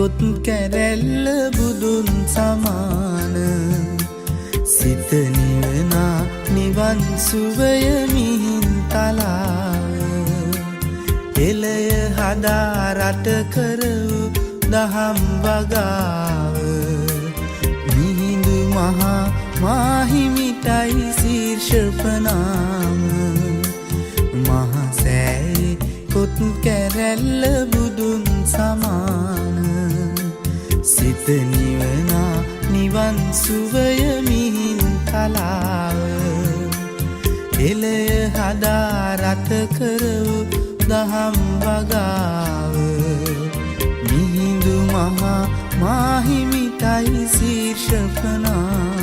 කොත් කැරැල්ල බුදුන් සමාන සිත නිවනා නිවන් සුවය මිහින් තලාව එලය හදා රට කරවූ දහම් වගාව මිහිඳු මහා මාහිමිටයි ශීර්ෂපනාම මහසෑයි කොත් කැරැල්ල බුදුන් සමාන සිත නිවනා නිවන් සුවය මිහින් තලාව එලය හදා රට කරවූ දහම් වගාව මිහිඳු මහා මාහිමිටයි ශීර්ෂපනාම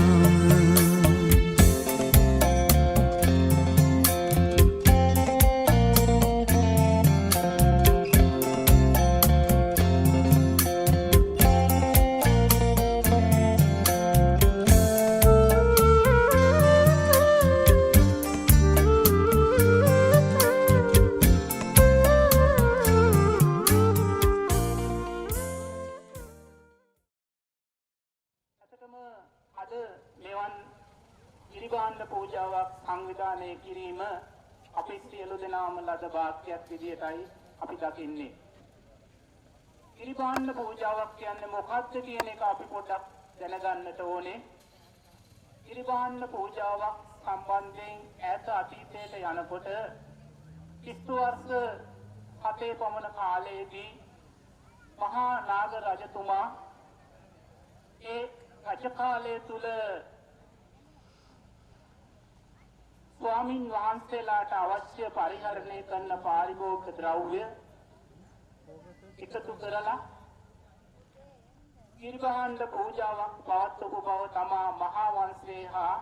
අද මෙවන් ගිරිබාණ්ඩ පූජාවක් සංවිධානය කිරීම අපි සියලු දෙනාම ලද වාක්‍යයක් විදියටයි අපි දකින්නේ. ගිරිබාණ්ඩ පූජාවක් කියන්නේ මොකක්ද කියන එක අපි පොඩ්ඩක් දැනගන්නට ඕනේ. ගිරිබාණ්ඩ පූජාවක් සම්බන්ධයෙන් ඈත අතීතයට යනකොට කිස්තු වර්ෂ 7 පමණ කාලයේදී මහා නාග රජතුමා ඒ රජකාලයේ තුල ස්වාමින් වහන්සේලාට අවශ්‍ය පරිහරණය කරන පාරිභෝගික ද්‍රව්‍ය එකතු කරලා ගිරිබාණ්ඩ පූජාවක් පවත්වපු බව තමා මහා වංශයේ හා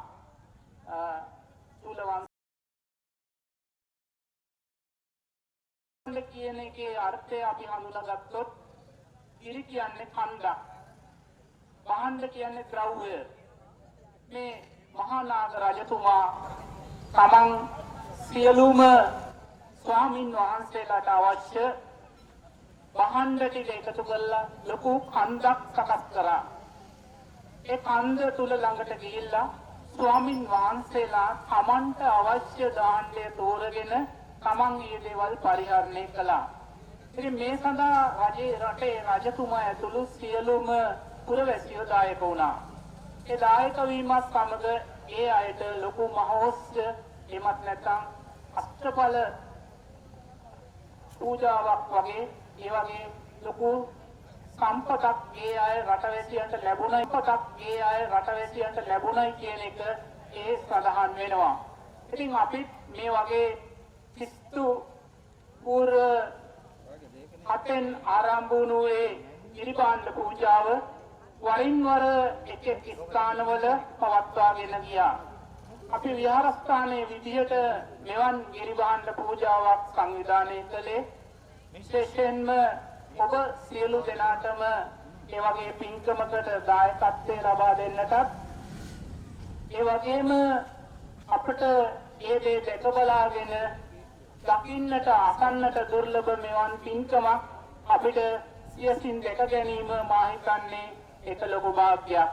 තුල වංශ කියන එකේ අර්ථය අපි හඳුනාගත්තොත් ගිරි කියන්නේ කන්දක්, භාණ්ඩ කියන්නේ ද්‍රව්‍ය. මේ මහා නාග රජතුමා තමන් සියලුම ස්වාමින් වහන්සේලාට අවශ්‍ය භාණ්ඩ ටික එකතු කරලා ලොකු කන්දක් සකස් කරා. ඒ කන්ද තුල ළඟට ගිහිල්ලා ස්වාමින් වහන්සේලා තමන්ට අවශ්‍ය දාණ්ඩය තෝරගෙන තමන් මේ දේවල් පරිහරණය කළා. ඉතින් මේ සඳහා රටේ රජතුමා ඇතුළු සියලුම පුරවැසියෝ දායක වුණා. ඒ දායක වීමත් සමග ඒ අයට ලොකු මහෝත්සව එමත් නැත්නම් අෂ්ටඵල පූජාවක් වගේ ඒ වගේ ලොකු සම්පතක් ඒ අය රටවැසියන්ට ලැබුණයි කියන එක ඒ සඳහන් වෙනවා. ඉතින් අපි මේ වගේ කිස්තු පූර්ව 7න් ආරම්භ වුණු ඒ ගිරිබාණ්ඩ පූජාව වරින් වර එක් ස්ථානවල පවත්වාගෙන ගියා. අපි විහාරස්ථානයේ විදිහට මෙවන් ගිරිබාණ්ඩ පූජාවක් සංවිධානය කළේ විශේෂයෙන්ම ඔබ සියලු දෙනාටම ඒ වගේ පින්කමකට දායකත්වය ලබා දෙන්නටත් ඒ වගේම අපට ඒ දේ දැක බලාගෙන දකින්නට අසන්නට දුර්ලභ මෙවන් පින්කමක් අපිට සියසින් දැක ගැනීම මා හිතන්නේ ඒක ලොකු භාග්‍යයක්.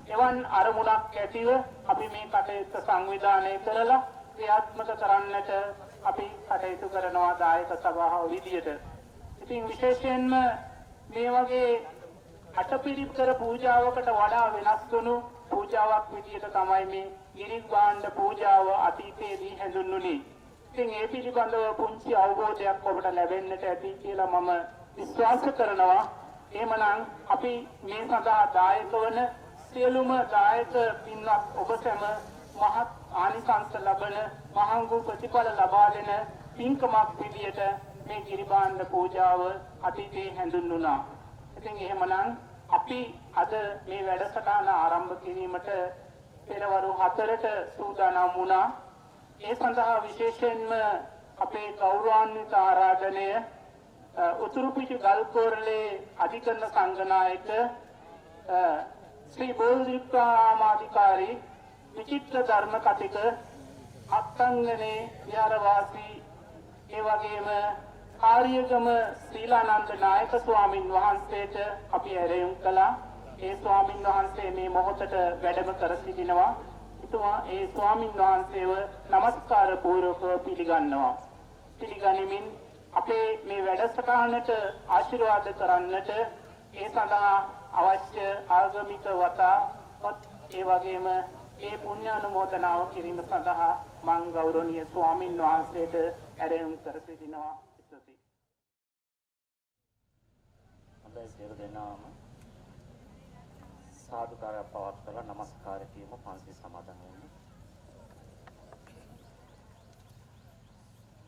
එවන් අරමුණක් ඇතිව අපි මේ කටයුත්ත සංවිධානය කරලා ක්‍රියාත්මක කරන්නට අපි කටයුතු කරනවා දායක සභාව විදියට. ඉතින් විශේෂයෙන්ම මේ වගේ අටපිරිකර පූජාවකට වඩා වෙනස් වුණු පූජාවක් විදියට තමයි මේ ගිරිබාණ්ඩ පූජාව අතීතයේදී හැඳින්වුනේ. ඉතින් ඒ පිළිබඳව පුංචි අවබෝධයක් ඔබට ලැබෙන්නට ඇති කියලා මම විශ්වාස කරනවා. එහෙමනම් අපි මේ සඳහා දායක වන සියලුම දායක පින්වත් ඔබ සැම මහත් ආනිසංස ලබන මහඟු ප්‍රතිඵල ලබා දෙන පින්කමක් විදියට මේ ගිරිබාණ්ඩ පූජාව අතීතයේ හැඳින්වුණා. ඉතින් එහෙමනම් අපි අද මේ වැඩසටහන ආරම්භ කිරීමට පෙරවරු 4ට සූදානම් වුණා. ඒ සඳහා විශේෂයෙන්ම අපේ ගෞරවාන්විත ආරාධනය උතුරුපිටු ගල්කෝරළේ අධිකරණ සංඝනායක ශ්‍රී බෝධිපාමාධිකාරී විචිත්‍ර ධර්ම කතික අත්ංගනේ විහාරවාසී ඒ වගේම ආර්යගම ශ්‍රීලානන්ද නායක ස්වාමින් වහන්සේට අපි ඇරයුම් කළා. ඒ ස්වාමින් වහන්සේ මේ මොහොතට වැඩම කර සිටිනවා. එතුමා ඒ ස්වාමින් වහන්සේව নমස්කාර පූර්වකව පිළිගන්නවා. පිළිගනිමින් අපේ මේ වැඩසටහනට ආශිර්වාද කරන්නට ඒ සඳහා අවශ්‍ය ආගමික වතාවත් ඒ වගේම ඒ පුණ්‍ය අනුමෝදනාව කිරීම සඳහා මං ගෞරවනීය ස්වාමින් වහන්සේට ඇරයුම් කර සිටිනවා. හොඳයි සියලු දෙනාම සාදුකාරය පවත්වලා নমස්කාර කියමු පන්සල් සමාදන් වෙන්න.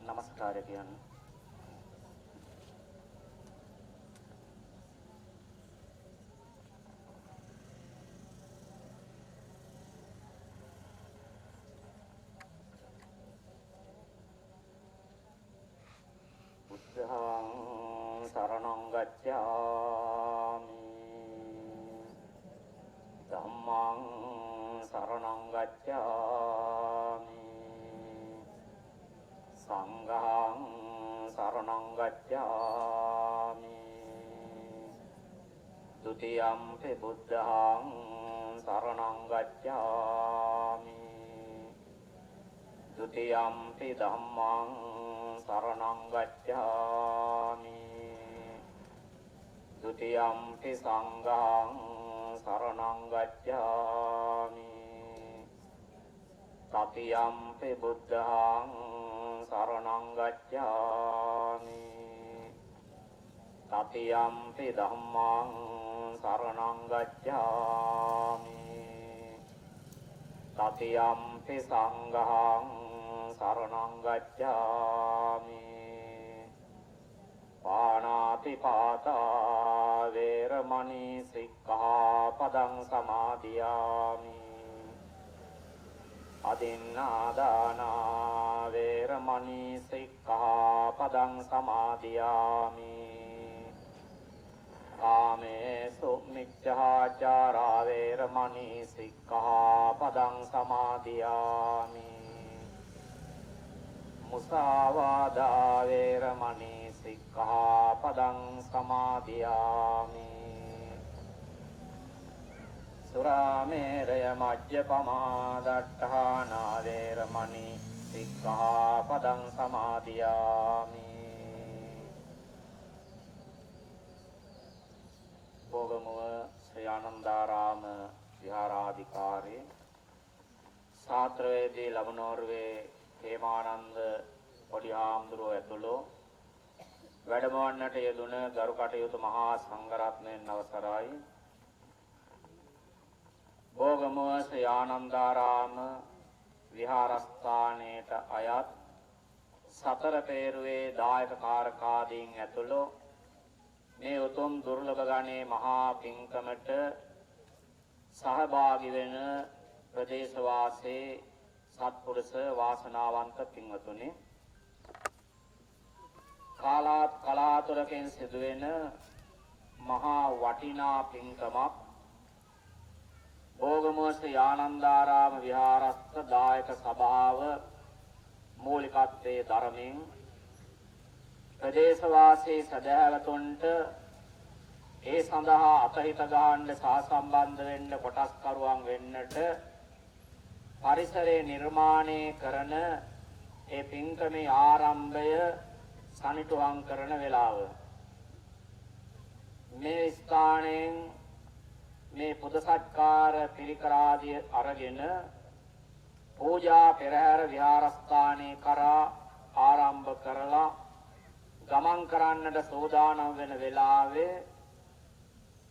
নমස්කාරය කියන්නේ බුද්ධං සරණං ගච්ඡාමි ධම්මං සරණං ගච්ඡාමි සංඝං සරණං ගච්ඡාමි ဒုတိယံ පි බුද්ධං සරණං ගච්ඡාමි ဒုတိယံ පි ධම්මං සරණං ගච්ඡාමි ဒုတိယံ පි සංඝං සරණං ගච්ඡාමි တတိယံ පි බුද්ධං සරණං ගච්ඡාමි တတိယံ පි ධම්මං සරණං ගච්ඡාමි တတိယံ පි සංඝං සරණං ගච්ඡාමි ปานาติปาตาเวรมณีสิกขาปังสมาธิยามิอดินนาดานาเวรมณีสิกขาปังสมาธิยามิกาเมสุมิจฉาจาราเวรมณีสิกขาปังสมาธิยามิมุสาวาดาเวรมณีสิกขาปังสมาธิยามิสุราเมรยมัจจปมาดัฏฐานาเวรมณีสิกขาปังสมาธิยามิභෝගමුව ශ්‍රී ආනන්දාරාම විහාරාධිකාරී සාත්‍රවේදී ලබනෝර්වේ හේමානන්ද පොඩි හාමුදුරුවෝ ඇතුළු වැඩමවන්නට යෙදුන ගරු කටයුතු මහා සංඝරත්නයන් අවසරයි. භෝගමුව ශ්‍රී ආනන්දාරාම විහාරස්ථානයට අයත් සතර පේරුවේ දායක කාරකාදීන් ඇතුළු මේ උතුම් දුර්ලභ ගණේ මහා පින්කමට සහභාගී වෙන ප්‍රදේශවාසී සත්පුරුෂ වාසනාවන්ත පින්වතුනි, කලාතුරකින් සිදුවෙන මහා වටිනා පින්කමක් භෝගමුව ශ්‍රී ආනන්දාරාම විහාරස්ථ දායක සභාව මූලිකත්වයේ දරමින් ප්‍රදේශවාසී සදහැවතුන්ට ඒ සඳහා අතහිත ගන්න සහසම්බන්ධ වෙන්න කොටස්කරුවන් වෙන්නට පරිසරයේ නිර්මාණය කරන ඒ පින්කමේ ආරම්භය සනිටුහන් කරන වේලාව මේ ස්ථානයෙන් මේ පුද සත්කාර පිළිකරාදිය අරගෙන පූජා පෙරහැර විහාරස්ථානයේ කරා ආරම්භ කරලා ගමන් කරන්නට සෝදානම් වෙන වෙලාවේ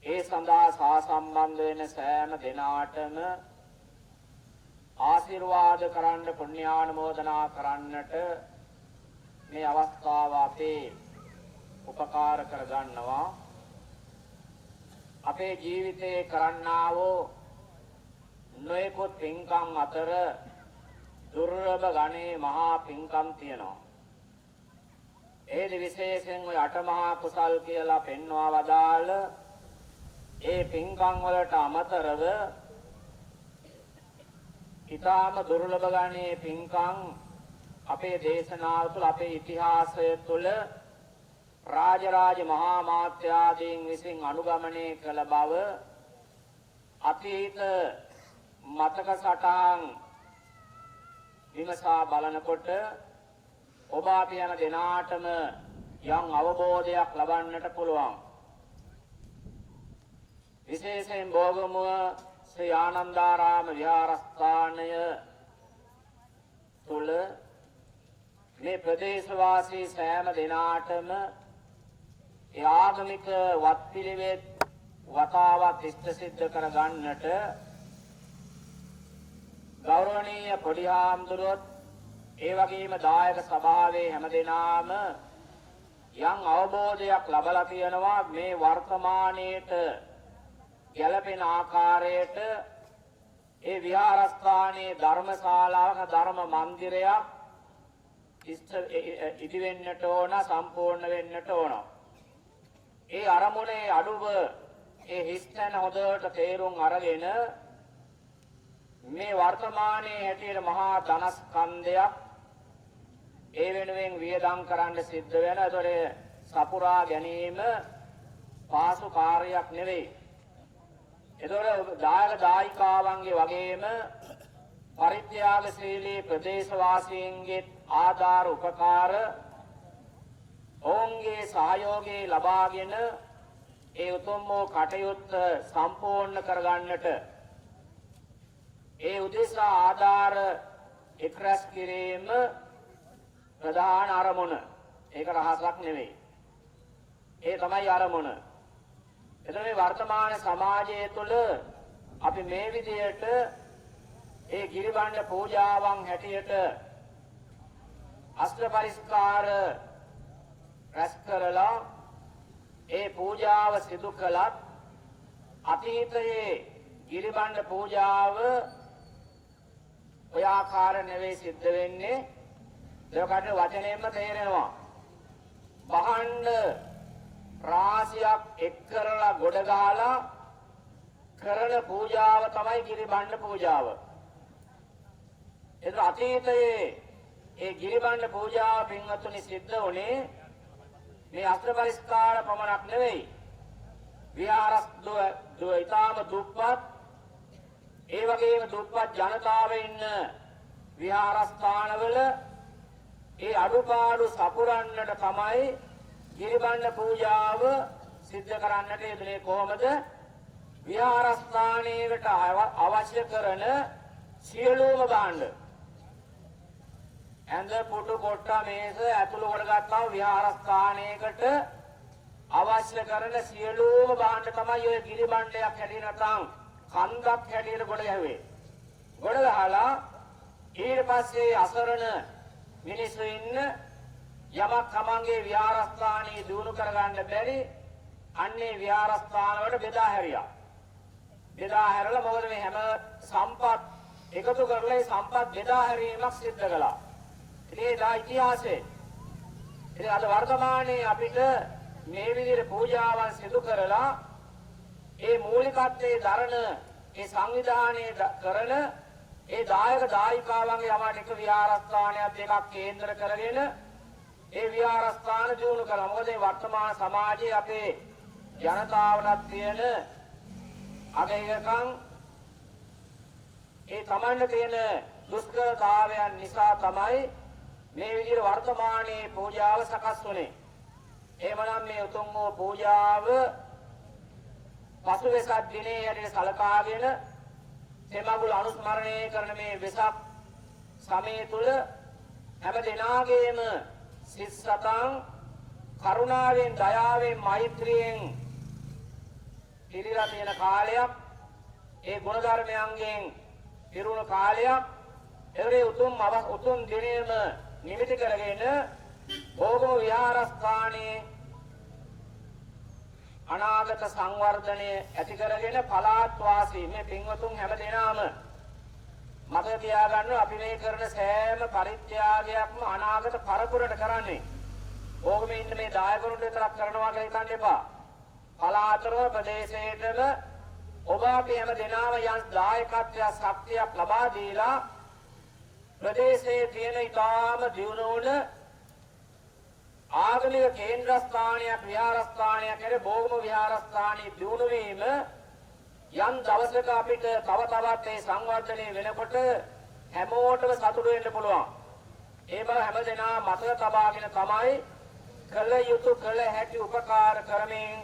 ඒ සඳහා සහසම්බන්ධ වෙන සෑම දෙනාටම ආශිර්වාද කරන්න පුණ්‍යානුමෝදනා කරන්නට මේ අවස්ථාව අපේ උපකාර කර ගන්නවා. අපේ ජීවිතේ කරන්නා වූ නොයෙකුත් පින්කම් අතර දුර්ලභ ගණේ මහා පින්කම් තියෙනවා. ඒ විශේෂයෙන් ඔය අටමහා කුසල් කියලා පෙන්වා වදාළ ඒ පින්කම් වලට අමතරව ඊටාම දුර්ලභ ගණේ පින්කම් අපේ දේශනාව තුළ අපේ ඉතිහාසය තුළ රාජරාජ මහා මාත්‍යාදීන් විසින් අනුගමනය කළ බව අතීත මතක සටහන් විමසා බලනකොට ඔබ අපි යන දෙනාටම යම් අවබෝධයක් ලබන්නට පුළුවන්. විශේෂයෙන් බෝගමුව ශ්‍රී ආනන්දාරාම විහාරස්ථානය තුල මේ ප්‍රදේශවාසී සෑම දෙනාටම ඒ ආගමික වත්පිළිවෙත් වතාවත් ඉෂ්ට සිද්ධ කර ගන්නට ගෞරවනීය පොඩි හාමුදුරුවොත් ඒ වගේම දායක සභාවේ හැමදෙනාම යම් අවබෝධයක් ලබලා තියෙනවා මේ වර්තමානයේට ගැළපෙන ආකාරයට ඒ විහාරස්ථානයේ ධර්මශාලාවක ධර්ම මන්දිරයක් ඉදි වෙන්නට ඕන, සම්පූර්ණ වෙන්නට ඕන. ඒ අරමුණේ අඩුව ඒ හිස්තැන හොඳට තේරුම් අරගෙන මේ වර්තමානයේ හැටියට මහා ධනස්කන්ධයක් ඒ වෙනුවෙන් වියදම් කරන්න සිද්ධ වෙන. ඒතොර සපුරා ගැනීම පාසු කාර්යයක් නෙවෙයි. ඒතොර දායක දායිකාවන්ගේ වගේම පරිත්‍යාගශීලී ප්‍රදේශවාසීන්ගේ ආධාර උපකාර ඔවුන්ගේ සහයෝගය ලබාගෙන ඒ උතුම් වූ කටයුත්ත සම්පූර්ණ කරගන්නට ඒ උදෙසා ආධාර එක්රැස් කිරීම ප්‍රධාන අරමුණ. ඒක රහසක් නෙවෙයි. ඒ තමයි අරමුණ. එතන මේ වර්තමාන සමාජය තුළ අපි මේ විදියට ඒ ගිරිබණ්ඩ පූජාවන් හැටියට අෂ්ට පරිස්කාර රැස් කරලා ඒ පූජාව සිදු කළත් අතීතයේ ගිරිබණ්ඩ පූජාව ඔය ආකාර නෙවෙයි සිද්ධ වෙන්නේ. ඒකට වචනයෙන්ම තේරෙනවා. බහණ්ඩ රාශියක් එක් කරලා ගොඩ ගහලා කරන පූජාව තමයි ගිරිබණ්ඩ පූජාව. ඒක අතීතයේ ඒ ගිරිබණ්ඩ පූජාව පින්වත්නි සිද්ධ වුණේ මේ අෂ්ට පරිස්කාර පමණක් නෙවෙයි. විහාරස්දුව ඊටාම දුප්පත්, ඒ වගේම දුප්පත් ජනතාව ඉන්න විහාරස්ථානවල ඒ අඩුපාඩු සපුරන්නට තමයි ගිරිබණ්ඩ පූජාව සිද්ධ කරන්නට යෙදුනේ. කොහොමද? විහාරස්ථානයකට අවශ්‍ය කරන සියලුම භාණ්ඩ ඇඳ පුටු කොට්ට මේස ඇතුළු කොටගත්තා විහාරස්ථානයකට අවශ්‍ය කරන සියලුම භාණ්ඩ තමයි ඔය ගිරිබණ්ඩයක් හැටියට නැත්නම් කන්දක් හැටියට ගොඩ ගැහුවේ. ගොඩ ගහලා ඊට පස්සේ අසරණ මිනිස්සු ඉන්න යමක් තමන්ගේ විහාරස්ථානයේ දිනු කරගන්න බැරි අන්නේ විහාරස්ථාන වලට බෙදා හැරියා. බෙදා හැරලා මොකද මේ හැම සම්පත් එකතු කරලා ඒ සම්පත් බෙදා හැරීමක් සිද්ධ කළා. ඉතින් ඒ ඉතිහාසයේ ඉතින් අද වර්තමානයේ අපිට මේ විදිහට පූජාවන් සිදු කරලා ඒ මූලිකත්වයේ දරන ඒ සංවිධානයේ කරන ඒ දායක දායිකාවන්ගේ යමාට එක විහාරස්ථානයක් දෙකක් කේන්ද්‍ර කරගෙන ඒ විහාරස්ථාන දියුණු කළා. මොකද මේ වර්තමාන සමාජයේ අපේ ජනතාවටත් තියෙන අගයකම් ඒ තමන්ට තියෙන දුෂ්කරතාවයන් නිසා තමයි මේ විදිහට වර්තමානයේ පූජාව සකස් වුනේ. එහෙමනම් මේ උතුම් වූ පූජාව පසුවෙසක් දිනේ යටි සලකාගෙන තෙමඟුල් අනුස්මරණය කරන මේ වෙසක් සමය තුල හැම දිනාගේම සිත් සතන් කරුණාවෙන් දයාවෙන් මෛත්‍රියෙන් පිරීලා තියෙන කාලයක්, ඒ ගුණ ධර්මයන්ගෙන් පිරුණු කාලයක්. ඒ උතුම් දිනේම නිමිති කරගෙන බෝධි විහාරස්ථානයේ අනාගත සංවර්ධනය ඇති කරගෙන පළාත් වාසී මේ පින්වතුන් හැම දෙනාම මතක තියාගන්න අපි මේ කරන සෑම පරිත්‍යාගයක්ම අනාගත පරපුරට කරන්නේ. ඕකම ඉන්න මේ දායකරුන්ට විතරක් කරනවා කියලා හිතන්න එපා. පළාතර ප්‍රදේශයේදම ඔබ අපි හැම දෙනාම යම් දායකත්වයක් ශක්තියක් ලබා දීලා ප්‍රදේශයේ තියෙන ඊටාම දියුණු වුණ ආගමික කේන්ද්‍රස්ථානයක් විහාරස්ථානයක් හැර බෝගම විහාරස්ථානයේ දියුණු වීම යම් දවසක අපිට තව තවත් මේ සංවර්ධනය වෙනකොට හැමෝටම සතුටු වෙන්න පුළුවන්. ඒ බව හැමදෙනා මතක තබාගෙන තමයි කළ යුතු කළ හැකි උපකාර කරමින්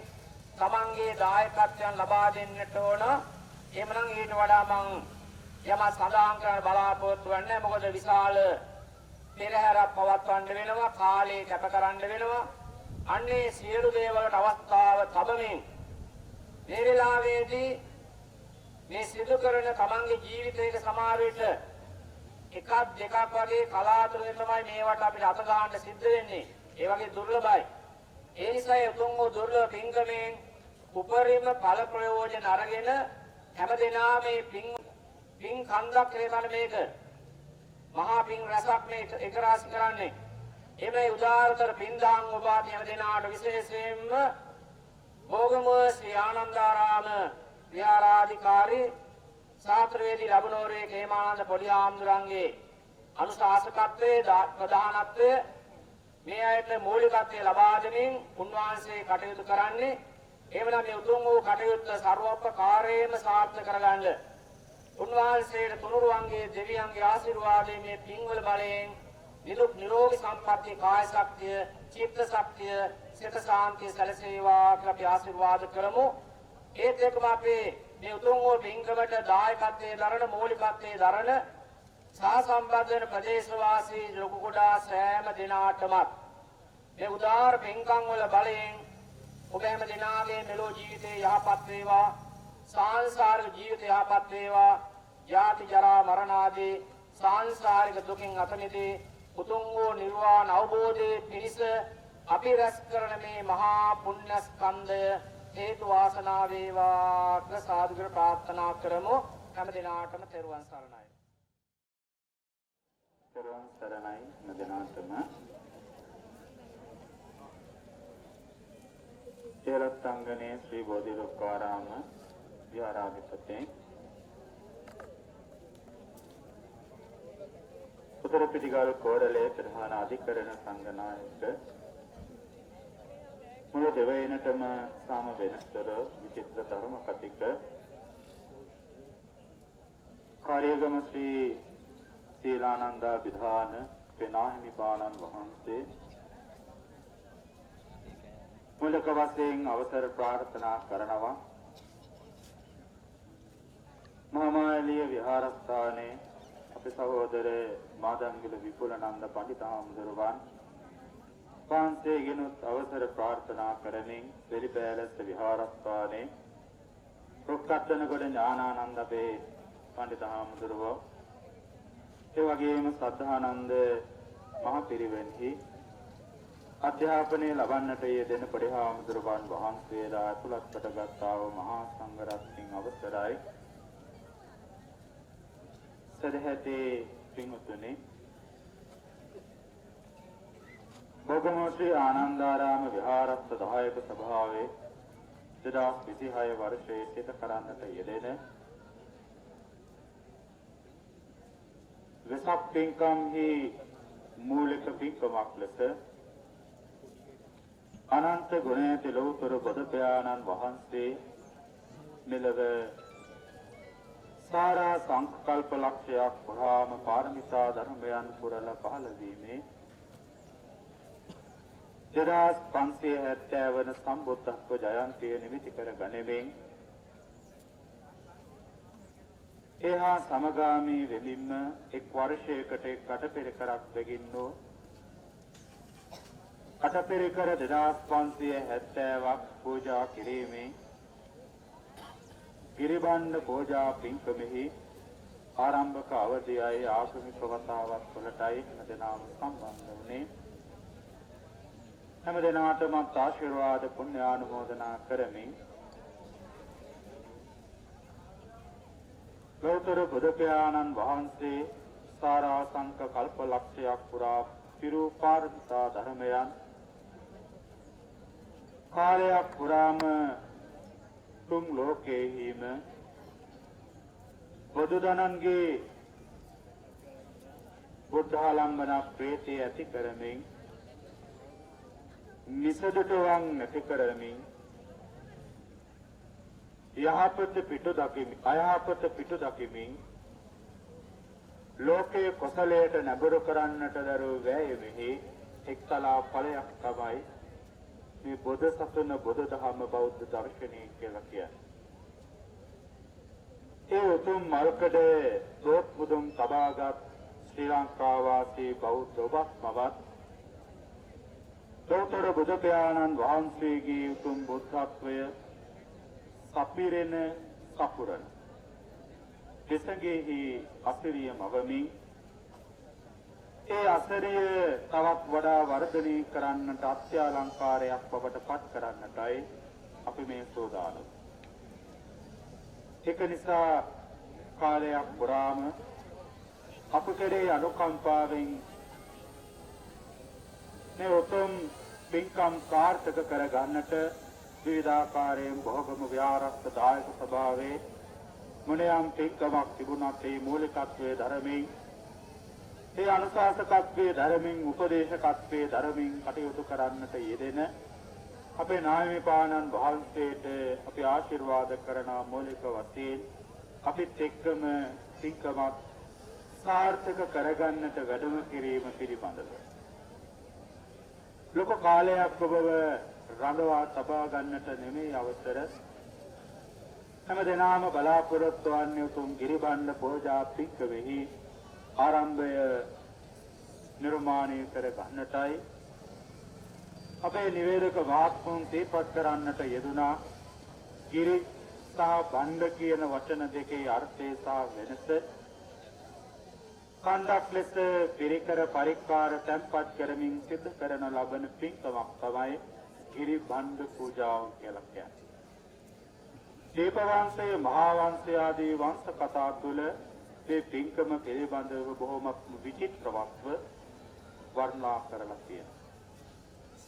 තමන්ගේ දායකත්වයන් ලබා දෙන්නට ඕන. එහෙමනම් ඊට වඩා මම යම සඳහන් කරන්න බලාපොරොත්තු වෙන්නේ. මොකද විශාල පෙරහැරක් පවත්වන්න වෙනවා, කාලය කැප කරන්න වෙනවා. අන්නේ සියලු දේවල්ට අවස්ථාව තබමින් මේ වෙලාවේදී මේ සිදු කරන තමන්ගේ ජීවිතයක සමහර විට එකක් දෙකක් වගේ කලාතුරකින් තමයි මේවට අපිට අත ගන්න සිද්ධ වෙන්නේ. ඒ වගේ දුර්ලභයි. ඒ නිසා උතුම් වූ දුර්ලභ පින්කමෙන් උපරිම ඵල ප්‍රයෝජන අරගෙන හැමදෙනා මේ පින් කන්දක් හේතන මේක මහා පින් රසක් මේ එක රාශි කරන්නේ. එමේ උදාාරතර පින්දාන් ඔබාට හැමදෙනාට විශේෂයෙන්ම භෝගම ශ්‍රී ආනන්දාරාම විහාරාධිකාරී ශාස්ත්‍රවේදී ලබනෝරේ කේමානන්ද පොඩි ආම්දුරන්ගේ අනුශාසකත්වයේ ප්‍රධානත්වයේ මේ අයට මූලිකත්වයේ ලබා දෙමින් උන්වහන්සේ කටයුතු කරන්නේ. එවනම් මේ උතුම් වූ කටයුත්ත ਸਰවෝපකාරයෙන්ම සාර්ථක කරගන්න උන්වහන්සේට තුනුරුවන්ගේ දෙවියන්ගේ ආශිර්වාදයෙන් මේ පින්වල බලයෙන් නිරුක් නිරෝගී සම්පත්තිය, කාය ශක්තිය, චිත්ත ශක්තිය, සිත ශාන්තිය සැලසේවා කියලා අපි ආශිර්වාද කරමු. ඒත් එක්කම අපේ මේ උතුම් වූ පින්කමට දායකත්වයේ දරන මූලිකත්වයේ දරන සහසම්බන්ධ වෙන ප්‍රදේශවාසී ලොකු කුඩා සෑම දිනාටම මේ උදාාර පින්කම් වල බලයෙන් ඔබ හැම දිනාගේ මෙලෝ ජීවිතේ යහපත් වේවා, සාංශාරික ජීවිතය යහපත් වේවා, ජාති ජරා මරණ ආදී සාංශාරික දුකින් අත මිදී උතුම් වූ නිර්වාණ අවබෝධයේ පිණිස අපි රැස් කරන මේ මහා පුණ්‍ය ස්කන්ධය හේතු වාසනා වේවා කියලා සාදුකර ප්‍රාර්ථනා කරමු. හැම දිනාටම තෙරුවන් සරණයි. තෙරුවන් සරණයි හැම දිනාටම. තේරත්ංගනේ ශ්‍රී බෝධිසත්වාරාම විහාරාධිපති උතුරු පිටිගල් කෝරළේ ප්‍රධාන අධිකරණ සංඝනායක මුළු දෙවයිනටම සාම වෙනස්තර විචිත්‍ර ධර්ම කතික කාර්යගම ශ්‍රී සීලානන්ද විධාන පෙනාහිමි පාණන් වහන්සේ මූලික වශයෙන් අවසර ප්‍රාර්ථනා කරනවා. මහාමාලිය විහාරස්ථානයේ අපේ සහෝදර මාදංගල විපුලනන්ද පඬිතුමන් වහන්සේගෙනුත් අවසර ප්‍රාර්ථනා කරමින් වෙලිපෑලස්ස විහාරස්ථානයේ රුක්කට්ටනගොඩ ඥානානන්ද අපේ පඬිතුමන් ඒ වගේම සද්ධානන්ද මහ පිරිවෙන්හි අධ්‍යාපනය ලබන්නට යෙදෙන පරිහාමුදුරුවන් වහන්සේලා ඇතුළත් කොටගත්තා වූ මහා සංඝරත්නයන් අවසරයි. සදහැති පින්වත්නි, භෝගම ශ්‍රී ආනන්දාරාම විහාරස්ථ දායක සභාවේ 2026 වර්ෂයේ සිට කරන්නට යෙදෙන වෙසක් පින්කම්හි මූලික පින්කමක් ලෙස අනන්ත ගුණයති ලෞතර බුදුපියාණන් වහන්සේ මෙලව සාරා සංකල්ප ලක්ෂයක් පුරාම පාරමිතා ධර්මයන් පුරලා පහළ වීමේ 2570 වන සම්බුද්ධත්ව ජයන්තිය නිමිති කර ගනිමින් එහා සමගාමී වෙමින්ම එක් වර්ෂයකට එක් අටපිරිකරක් බැගින්නෝ අටපිරිකර 2570ක් පූජා කිරීමේ ගිරිබණ්ඩ පූජා පින්කමෙහි ආරම්භක අවධියයි ආගමික වතාවත් වලටයි හැමදෙනාම සම්බන්ධ වුණේ. හැමදෙනාටම ආශිර්වාද පුණ්‍ය ආනුමෝදනා කරමින් ලෞතර බුදුපියාණන් වහන්සේ සාරා සංක කල්ප ලක්ෂයක් පුරා පිරු පාරමිතා ධර්මයන් කාලයක් පුරාම තුන් ලෝකයේහිම බුදුදනන්ගේ බුද්ධාලම්බන ප්‍රීතිය ඇති කරමින් නිසදටවන් නැති කරමින් යහපත පිටු දකිමින් අයහපත පිටු දකිමින් ලෝකයේ කුසලයට නැඹුරු කරන්නට දරූ වෑයමෙහි එක්තලා ඵලයක් තමයි මේ බුදු සසුන බුදු දහම බෞද්ධ දර්ශනය කියලා කියන්නේ. ඒ උතුම් මල්කඩ දොත් මුදුන් තබාගත් ශ්‍රී ලංකා වාසී බෞද්ධ ඔබත්මවත් දෝතර බුදු පියාණන් වහන්සේගේ උතුම් බුද්ධත්වය සපිරෙන සපුරන දෙසඟෙහි අසිරිය මවමින් ඒ අසිරිය තවත් වඩා වර්ධනය කරන්නට අත්‍යාලංකාරයක් බවට පත් කරන්නටයි අපි මේ සෝදානම්. ඒක නිසා කාලයක් පුරාම අප කෙරෙහි අනුකම්පාවෙන් මේ උතුම් පින්කම් සාර්ථක කර ගන්නට විවිධාකාරයෙන් බොහෝම ව්‍යාරස්ත දායක සභාවේ මොනියම් පින්කමක් තිබුණත් ඒ මූලිකත්වයේ ධර්මයෙන් ඒ අනුශාසකත්වයේ ධර්මයෙන් උපදේශකත්වයේ ධර්මයෙන් කටයුතු කරන්නට යෙදෙන අපේ නායකපාණන් වහන්සේට අපි ආශිර්වාද කරන මූලික වශයෙන් අපිත් එක්කම පින්කමක් සාර්ථක කරගන්නට වැඩම කිරීම පිළිබඳව ලොකු කාලයක් ඔබව රඳවා තබා ගන්නට නෙමෙයි අවසර හැම දිනම බලාපොරොත්තු වන්නේ උතුම් ගිරිබණ්ඩ පූජා පින්කමෙහි ආරම්භය නිර්මාණය කර ගන්නටයි අපේ නිවේදක වාක්කුන් තීපත් කරන්නට යෙදුනා. ගිරි සහ බණ්ඩ කියන වචන දෙකේ අර්ථය සහ වෙනස කණ්ඩක් ලෙස පිරිකර පරික්කාර තැන්පත් කරමින් සිදු කරන ලබන පින්කමක් තමයි ගිරි බණ්ඩ පූජාව කියලා කියන්නේ. දීප වංශයේ මහා වංශය ආදී වංශ කතා තුළ මේ පින්කම පිළිබඳව බොහොම විචිත්‍රවත්ව වර්ණනා කරලා තියෙනවා.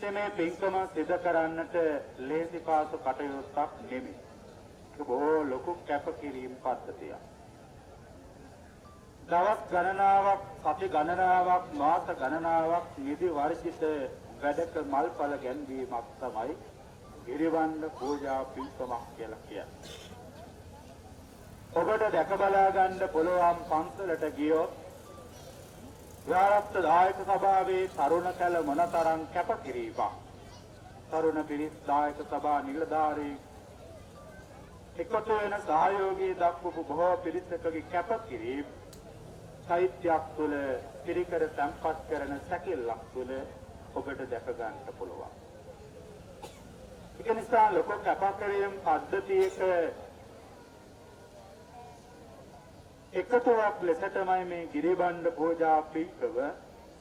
මේ පින්කම සිදු කරන්නට ලේසි පාසු කටයුත්තක් නෙමෙයි. ඒක බොහෝ ලොකු කැපකිරීම පද්ධතියක්. දවස් ගණනාවක්, සති ගණනාවක්, මාස ගණනාවක් නිදි වර්ෂිත වැඩක මල්පල ගැන්වීමක් තමයි ගිරිවණ්ඩ පූජා පින්කමක් කියලා කියන්නේ. ඔබට දැක බලා ගන්න පුළුවන් පන්සලට ගියොත් විහාරස්ථ දායක සභාවේ තරුණ කැල මොනතරම් කැපකිරීමක්. තරුණ පිරිස් දායක සභා නිලධාරී එකතු වෙන සහයෝගී දක්වපු බොහෝ පිරිසකගේ කැපකිරීම සාහිත්‍යයක් තුළ පිරිකර සම්පත් කරන සැකෙල්ලක් තුළ ඔබට දැක ගන්න පුළුවන්. ඒක නිසා ලොකු කැපකිරීම පද්ධතියක එකතුවක් ලෙස තමයි මේ ගිරිබණ්ඩ පූජා පින්කම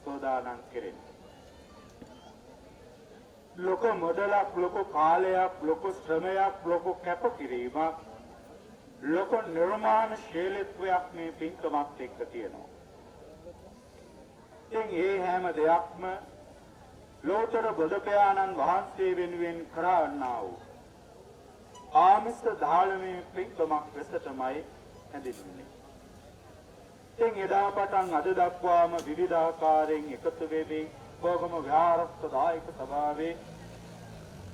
සෝදානම් කෙරෙන්නේ. ලොකු මොඩලක්, ලොකු කාලයක්, ලොකු ශ්‍රමයක්, ලොකු කැපකිරීමක්, ලොකු නිර්මාණශීලීත්වයක් මේ පින්කමත් එක්ක තියෙනවා. ඉතින් මේ හැම දෙයක්ම ලෝතර බුදු පියාණන් වහන්සේ වෙනුවෙන් කරවන්නා වූ ආමිෂ ධාර්මයේ පින්කමක් ලෙස තමයි හැඳින්වෙන්නේ. ඉතින් එදා පටන් අද දක්වාම විවිධාකාරයෙන් එකතු වෙමින් බොහොම විහාරස්ථ දායක සභාවේ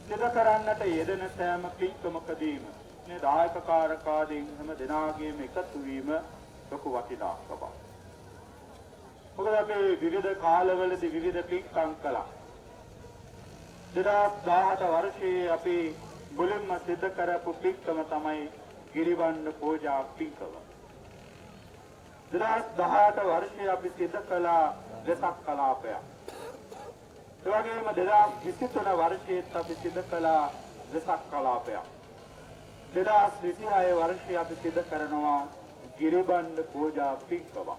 සිදු කරන්නට යෙදෙන සෑම පින්කමකදීම මේ දායක කාරකාදීන් හැම දෙනාගේම එකතු වීම ලොකු වටිනාකමක්. මොකද අපි විවිධ කාලවලදී විවිධ පින්කම් කළා. 2017 වර්ෂයේ අපි මුලින්ම සිදු කරපු පින්කම තමයි ගිරිබණ්ඩ පූජා පින්කම. 2018 වර්ෂයේ අපි සිදු කළ වෙසක් කලාපයක්. ඒ වගේම 2023 වර්ෂයේ අපි සිදු කළ වෙසක් කලාපයක්. 2026 වර්ෂයේ අපි සිදු කරනවා ගිරිබණ්ඩ පූජා පින්කම.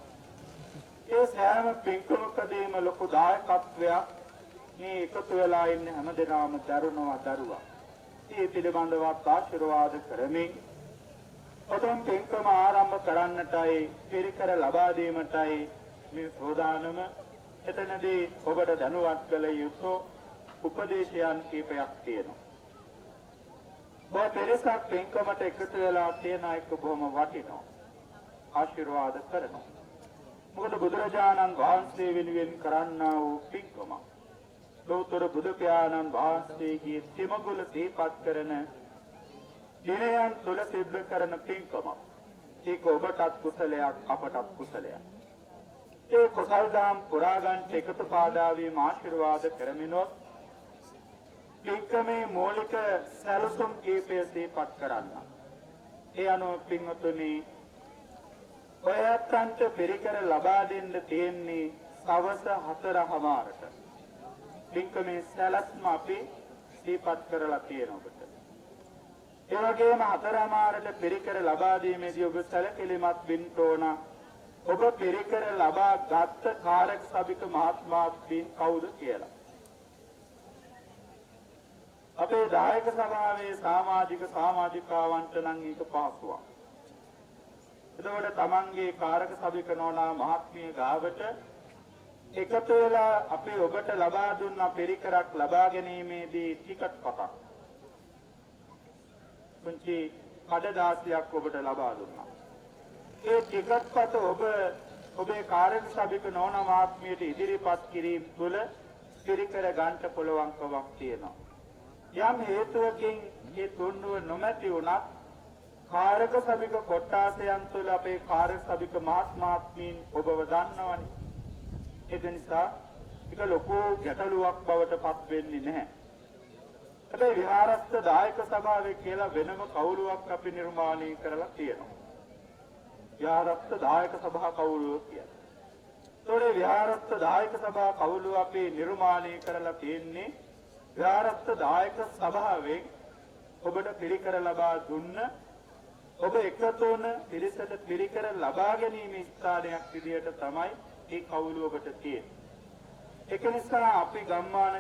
ඒ සෑම පින්කමකදීම ලොකු දායකත්වයක් මේ එකතු වෙලා ඉන්න හැමදෙනාම දරුවා. ඒ පිළිබඳව ආශිර්වාද කරමින් ඔතන පින්කම ආරම්භ කරන්නටයි පිරිකර ලබා දීමටයි මේ සෝදානම. එතනදී ඔබට දැනුවත් කළ යුතු උපදේශයන් කීපයක් තියෙනවා. ඔබ පෙරසක් පින්කමට එකතු වෙලා තියෙන එක බොහොම වටිනවා. ආශිර්වාද කරනවා. මොකද බුදුරජාණන් වහන්සේ වෙනුවෙන් කරන්නා වූ පින්කම. ලෝතර බුදු පියාණන් වහන්සේගේ තිමගුල දීපත් කරන දිනයන් තුල සිද්ධ කරන පින්කම. ඒක ඔබටත් කුසලයක් අපටත් කුසලයක්. ඒ කුසල් දාම් පුරා ගන්න එකතු පාදාවීම ආශිර්වාද කරමිනොත් පින්කමේ මූලික සැලසුම් කීපය සිහිපත් කරන්න. ඒ අනුව පින්වතුනි ඔයයන්ට පිරිකර ලබා දෙන්න තියෙන්නේ සවස 4:00ට. පින්කමේ සැලැස්ම අපි සිහිපත් කරලා තියෙනවා. ඒ වගේම 4:00ට පිරිකර ලබා දීමේදී ඔබ සැලකිලිමත් වෙන්න ඕන. ඔබ පිරිකර ලබා ගත්ත කාර්යක සභික මහත්මාත්මීන් කවුද කියලා. අපේ දායක සභාවේ සමාජිකාවන්ට නම් ඒක පහසුවක්. එතකොට තමන්ගේ කාර්යක සභික නෝනා මහත්මිය ගාවට එකතු වෙලා අපි ඔබට ලබා දුන්න පිරිකරක් ලබා ගැනීමේදී ටිකට් පතක් පුංචි කඩදාසියක් ඔබට ලබා දුන්නා. ඒ ටිකට් පත ඔබේ කාර්යක සභික නෝනා මහත්මියට ඉදිරිපත් කිරීම තුළ පිරිකර ගන්නට පුළුවන්කමක් තියෙනවා. යම් හේතුවකින් ඒ තුන්ව නොමැති වුණත් කාර්යක සභික කොට්ටාසයන් තුළ අපේ කාර්යක සභික මහත්මාත්මීන් ඔබව දන්නවනේ. ඒක නිසා ඒක ලොකු ගැටලුවක් බවට පත් වෙන්නේ නැහැ. හැබැයි විහාරස්ථ දායක සභාවේ කියලා වෙනම කවුළුවක් අපි නිර්මාණය කරලා තියෙනවා. විහාරස්ථ දායක සභා කවුළුව කියන්නේ. ඒතකොට විහාරස්ථ දායක සභා කවුළුව අපි නිර්මාණය කරලා තියෙන්නේ විහාරස්ථ දායක සභාවෙන් ඔබට පිරිකර ලබා දුන්න ඔබ එකතු වන පිරිසට පිරිකර ලබා ගැනීම ස්ථානයක් විදියට තමයි මේ කවුළුව ඔබට තියෙන්නේ. ඒක නිසා අපි ගම්මාන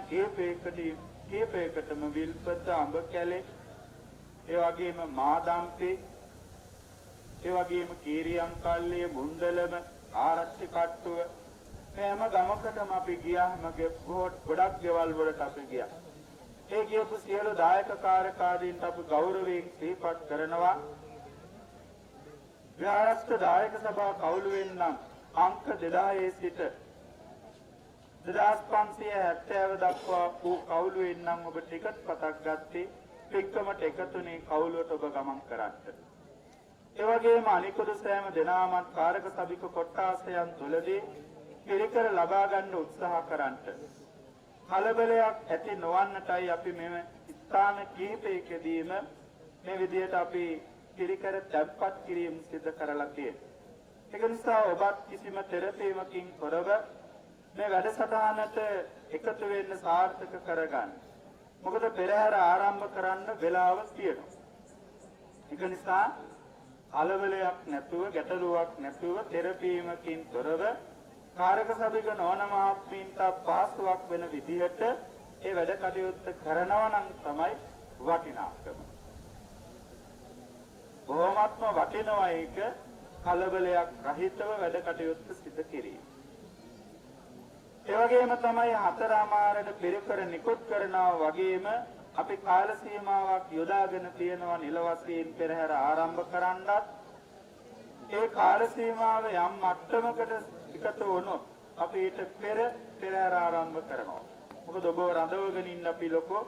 කීපයකටම විල්පත අඹ කැලේ ඒ වගේම මාදම්පේ ඒ වගේම කීරියම්කල්ලිය මුන්දලම ආරච්චි කට්ටුව හැම ගමකටම අපි ගියාම ගොඩක් ගෙවල් වලට අපි ගියා. ඒ කියපු සියලු දායක කාර්යකාරීන්ට අපි ගෞරවයෙන් සිහිපත් කරනවා. විහාරස්ථ දායක සභා කවුළුවෙන් නම් අංක 2000 සිට 2570 දක්වා වූ කවුළුවෙන් නම් ඔබ ටිකට් පතක් ගත්තේ පින්කමට එකතුනේ කවුළුවට ඔබ ගමන් කරන්නට. ඒ වගේම අනිකුත් සෑම දෙනාමත් කාර්යක සභික කොට්ටාසයන් තුළදී පිරිකර ලබා ගන්න උත්සාහ කරන්නට. කලබලයක් ඇති නොවන්නටයි අපි මෙම ස්ථාන කිහිපයකදීම මේ විදිහට අපි පිරිකර තැන්පත් කිරීම සිදු කරලා තියෙනවා. ඒක නිසා ඔබත් කිසිම තෙරපීමකින් තොරව මේ වැඩසටහනට එකතු වෙන්න සාර්ථක කරගන්න. මොකද පෙරහැර ආරම්භ කරන්න වෙලාව තියෙනවා. ඒක නිසා කලබලයක් නැතුව ගැටලුවක් නැතුව තෙරපීමකින් තොරව කාර්යක සභික නෝන මහත්මීන්ට පහසුවක් වෙන විදිහට ඒ වැඩ කටයුත්ත කරනවා නම් තමයි වටිනාකම. බොහොමත්ම වටිනවා ඒක කලබලයක් රහිතව වැඩ කටයුත්ත සිදු කිරීම. ඒ වගේම තමයි 4:00ට පිරිකර නිකුත් කරනවා වගේම අපි කාල සීමාවක් යොදාගෙන තියෙනවා නිල වශයෙන් පෙරහැර ආරම්භ කරන්නත්. ඒ කාල සීමාව යම් මට්ටමකට එකතු වුණොත් අපි ඊට පෙර පෙරහැර ආරම්භ කරනවා. මොකද ඔබ රඳවගෙන ඉන්න අපි ලොකෝ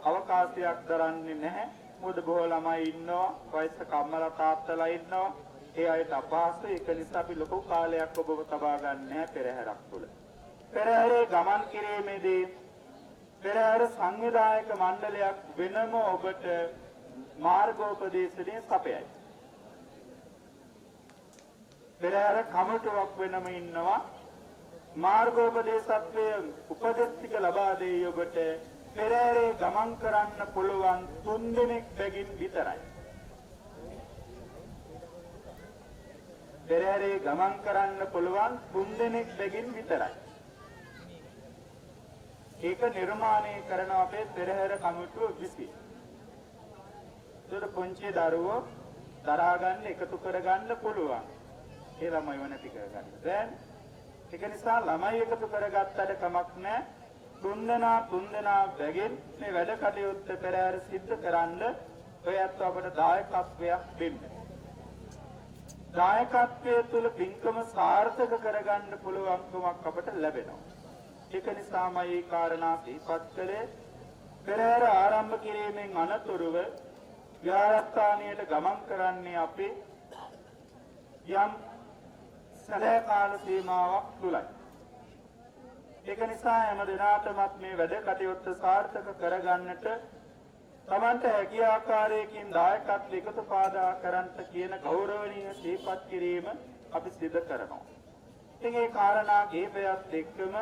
අවකාශයක් දරන්නේ නැහැ. මොකද බොහෝ ළමයි ඉන්නවා, වයසක අම්මලා තාත්තලා ඉන්නවා. ඒ අයට අපහසුයි. ඒක නිසා අපි ලොකු කාලයක් ඔබව තබා ගන්න නැහැ පෙරහැරක් තුල. පෙරහැරේ ගමන් කිරීමේදී පෙරහැර සංවිධායක මණ්ඩලයක් වෙනම ඔබට මාර්ගෝපදේශනය සපයයි. පෙරහැර කමිටුවක් වෙනම ඉන්නවා. මාර්ගෝපදේශත්වයේ උපදෙස් ටික ලබා දෙයි ඔබට. පෙරහැරේ ගමන් කරන්න පුළුවන් 3 දෙනෙක් බැගින් විතරයි. පෙරහැරේ ගමන් කරන්න පුළුවන් 3 දෙනෙක් බැගින් විතරයි. ඒක නිර්මාණය කරන අපේ පෙරහැර කමිටුව විසින්. ඒතර පොන්චි දරුවෝ දරා ගන්න එකතු කර ගන්න පුළුවන්. ඒ ළමයිව නැති කර ගන්න බෑ. ඒක නිසා ළමයි එකතු කරගත්තට කමක් නැහැ. 3 දෙනා බැගින් මේ වැඩ කටයුත්ත පෙරහැර සිද්ධ කරන්න ඔයත් අපට දායකත්වයක් දෙන්න. දායකත්වයේ තුල පින්කම සාර්ථක කරගන්න පුළුවන්කමක් අපට ලැබෙනවා. ඒක නිසාම මේ කාරණා සිහිපත් කළේ පෙරහැර ආරම්භ කිරීමෙන් අනතුරුව විහාරස්ථානයට ගමන් කරන්නේ අපි යම් සැලෑ කාල සීමාවක් තුලයි. ඒක නිසා හැම දිනාටමත් මේ වැඩ කටයුත්ත සාර්ථක කරගන්නට තමන්ට හැකි ආකාරයකින් දායකත්ව එකතු පාදා කරන්ට කියන ගෞරවනීය සිහිපත් කිරීම අපි සිදු කරනවා. ඉතින් මේ කාරණා කීපයත් එක්කම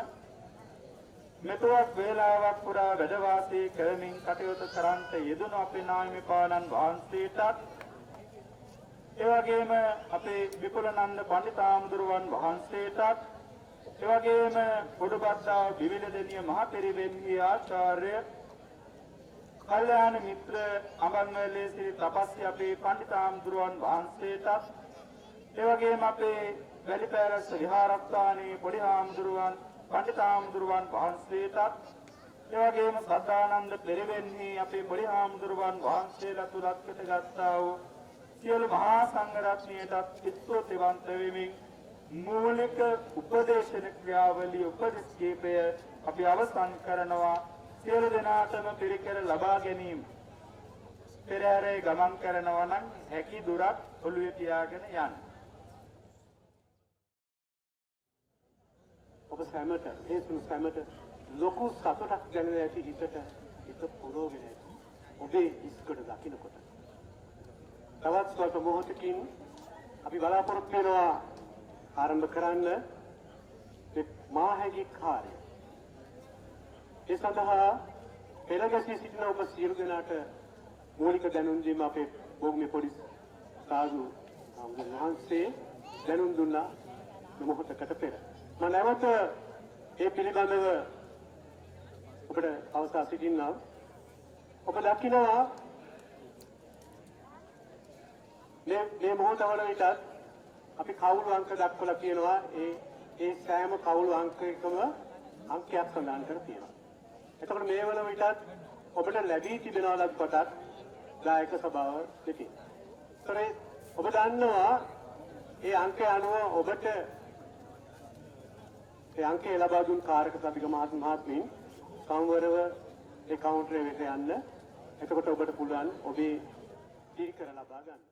මෙතුවක් වේලාවක් පුරා වැඩ වාසය කරමින් කටයුතු කරන්ට යෙදුණු අපේ නායකපාලන් වහන්සේටත් ඒ වගේම අපේ විපුලනන්ද පඬිතාම්දුරුවන් වහන්සේටත් ඒ වගේම කොඩබද්දාව බිවිලදෙනිය මහපෙරිවෙන්හි ආචාර්ය කල්යාණ මිත්‍ර අඹන්වැලේ ශ්‍රී තපස්වි අපේ පඬිතාම්දුරුවන් වහන්සේටත් ඒ වගේම අපේ වැලිපෑරස්ස විහාරස්ථානයේ පොඩි හාමුදුරුවන් පඬිතාම්දුරුවන් වහන්සේටත් ඒ වගේම සද්ධානන්ද පෙරවෙන්හි අපේ පොඩි හාමුදුරුවන් වහන්සේලා තුලත් පිටගත්තා වූ සියලු මහා සංඝ රත්නයටත් ස්තුතිවන්ත වෙමින් මූලික උපදේශන ක්‍රියාවලිය උපදෙස් කීපය අපි අවසන් කරනවා. සියලු දෙනාටම පිළිකර ලබා ගැනීම පෙරහැරේ ගමන් කරනවා නම් හැකි දුරක් ඔළුවේ තියාගෙන යන්න. ඔබ සැමට ඒ සුළු සැමට ලොකු සතුටක් දැනෙන ඇති හිතට හිත පුරෝගෙන ඇති ඔබේ ඉස්කට දකින්නකොට තවත් ස්වල්ප මොහොතකින් අපි බලාපොරොත්තු වෙනවා ආරම්භ කරන්න මේ මාහැගි කාර්යය. ඒ සඳහා පෙරගැසී සිටින ඔබ සියලු දෙනාට මූලික දැනුම් දීම අපේ බෝග්මේ පොලිස් සාදු වහන්සේ දැනුම් දුන්නා මොහොතකට පෙර. මම නැවත ඒ පිළිබඳව ඔබට අවසර සිටින්නම්. ඔබ දකිනවා මේ මොහොතවල විතත් අපි කවුළු අංක දක්වලා කියනවා ඒ සෑම කවුළු අංකයකම අංකයක් සඳහන් කර තියෙනවා. එතකොට මේ වල විතත් ඔබට ලැබී තිබෙනවා ලක්කොටත් දායක සභාව දෙකේ. ඒතරේ ඔබ දන්නවා ඒ අංකය අනුව ඔබට ඒ අංකය ලබා දුන් කාර්යක සභික මහත්මීන් සංවරව ඒ කවුන්ටරේ වෙත යන්න. එතකොට ඔබට පුළුවන් ඔබේ පිරිකර ලබා ගන්න.